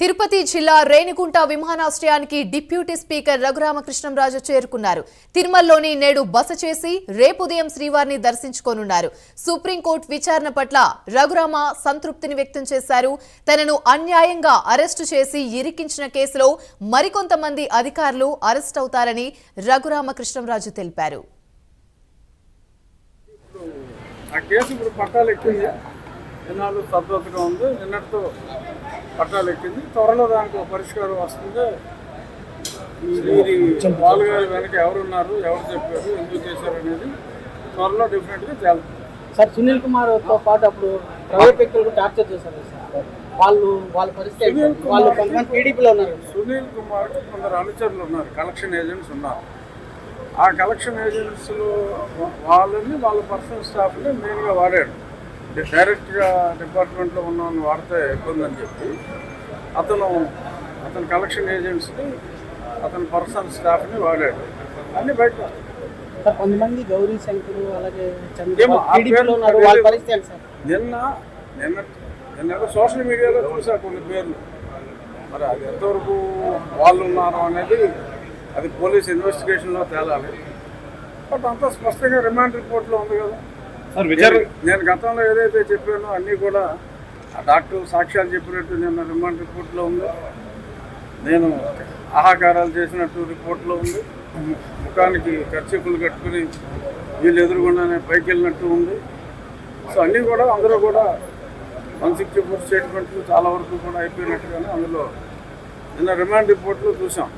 తిరుపతి జిల్లా రేణిగుంట విమానాశ్రయానికి deputy speaker Raghurama Krishnam Raju చేరుకున్నారు. తిరుమలలోని నేడు బస చేసి రేపు ఉదయం శ్రీవారిని దర్శించుకోనున్నారు. సుప్రీంకోర్టు విచారణ పట్ల రఘురామ సంతృప్తిని వ్యక్తం చేశారు. తనను అన్యాయంగా అరెస్టు చేసి ఇరికించిన కేసులో మరికొంతమంది అధికారులు అరెస్ట్ అవుతారని రఘురామకృష్ణంరాజు తెలిపారు. నిన్నాళ్ళు సర్దోతగా ఉంది. నిన్నటితో పట్టాలు ఎక్కింది. త్వరలో దానికి పరిష్కారం వస్తుంది. ఇది పాల్గారి వెనక ఎవరున్నారు, ఎవరు చెప్పారు, ఎందుకు చేశారు అనేది త్వరలో డెఫినెట్గా తేలుతుంది. సార్, సునీల్ కుమార్తో పాటు అప్పుడు ప్రైవేట్ వ్యక్తులకు టార్చర్ చేశారు సార్. వాళ్ళ పరిస్థితి వాళ్ళు కొంతమంది టీడీపీలో ఉన్నారు. సునీల్ కుమార్కి కొందరు అనుచరులు ఉన్నారు, కలెక్షన్ ఏజెంట్స్ ఉన్నారు. ఆ కలెక్షన్ ఏజెంట్స్లో వాళ్ళని వాళ్ళ పర్సనల్ స్టాఫ్ని మెయిన్గా వాడాడు. డైరెక్ట్గా డిపార్ట్మెంట్లో ఉన్న వాడితే ఇబ్బంది అని చెప్పి అతను కలెక్షన్ ఏజెంట్స్ని, అతని పర్సనల్ స్టాఫ్ని వాడాడు. అన్నీ బయట కొంతమంది గౌరీ శంకర్ అలాగే నిన్న సోషల్ మీడియాలో చూసా కొన్ని పేర్లు. మరి అది ఎంతవరకు వాళ్ళు ఉన్నారు అనేది అది పోలీస్ ఇన్వెస్టిగేషన్లో తేలాలి. బట్ అంతా స్పష్టంగా రిమాండ్ రిపోర్ట్లో ఉంది కదా. నేను గతంలో ఏదైతే చెప్పానో అన్నీ కూడా ఆ డాక్టర్ సాక్ష్యాలు చెప్పినట్టు నిన్న రిమాండ్ రిపోర్ట్లో ఉంది. నేను ఆహాకారాలు చేసినట్టు రిపోర్ట్లో ఉంది. ముఖానికి కర్చీపులు కట్టుకుని వీళ్ళు ఎదురుగుండానే పైకి వెళ్ళినట్టు ఉంది. సో అన్నీ కూడా అందరూ కూడా 164 స్టేట్మెంట్లు చాలా వరకు కూడా అయిపోయినట్టుగానే అందులో నిన్న రిమాండ్ రిపోర్ట్లో చూసాం.